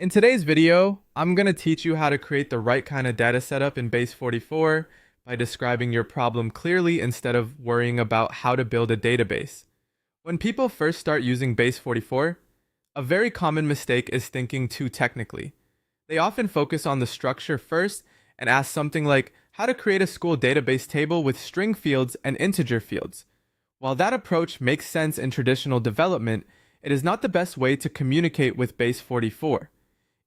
In today's video, I'm going to teach you how to create the right kind of data setup in Base44 by describing your problem clearly instead of worrying about how to build a database. When people first start using Base44, a very common mistake is thinking too technically. They often focus on the structure first and ask something like how to create a school database table with string fields and integer fields. While that approach makes sense in traditional development, it is not the best way to communicate with Base44.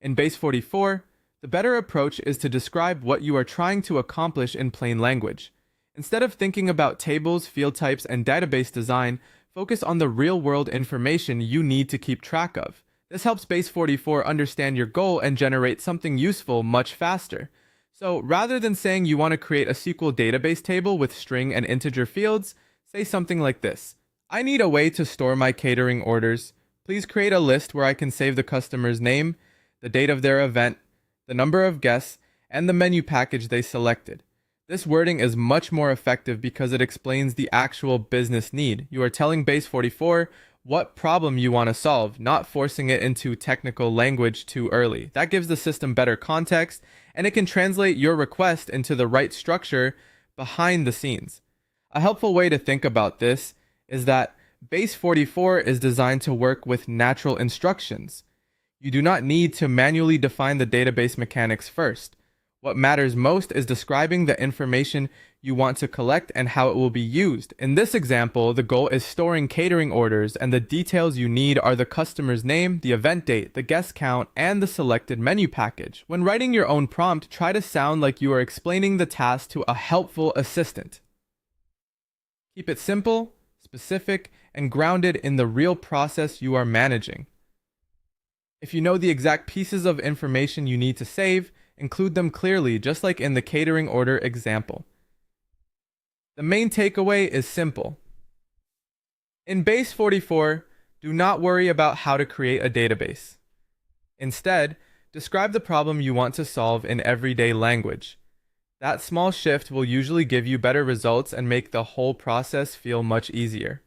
In Base44, the better approach is to describe what you are trying to accomplish in plain language. Instead of thinking about tables, field types, and database design, focus on the real-world information you need to keep track of. This helps Base44 understand your goal and generate something useful much faster. So rather than saying you want to create a SQL database table with string and integer fields, say something like this. I need a way to store my catering orders. Please create a list where I can save the customer's name, the date of their event, the number of guests, and the menu package they selected. This wording is much more effective because it explains the actual business need. You are telling Base44 what problem you want to solve, not forcing it into technical language too early. That gives the system better context, and it can translate your request into the right structure behind the scenes. A helpful way to think about this is that Base44 is designed to work with natural instructions. You do not need to manually define the database mechanics first. What matters most is describing the information you want to collect and how it will be used. In this example, the goal is storing catering orders, and the details you need are the customer's name, the event date, the guest count, and the selected menu package. When writing your own prompt, try to sound like you are explaining the task to a helpful assistant. Keep it simple, specific, and grounded in the real process you are managing. If you know the exact pieces of information you need to save, include them clearly, just like in the catering order example. The main takeaway is simple. In Base44, do not worry about how to create a database. Instead, describe the problem you want to solve in everyday language. That small shift will usually give you better results and make the whole process feel much easier.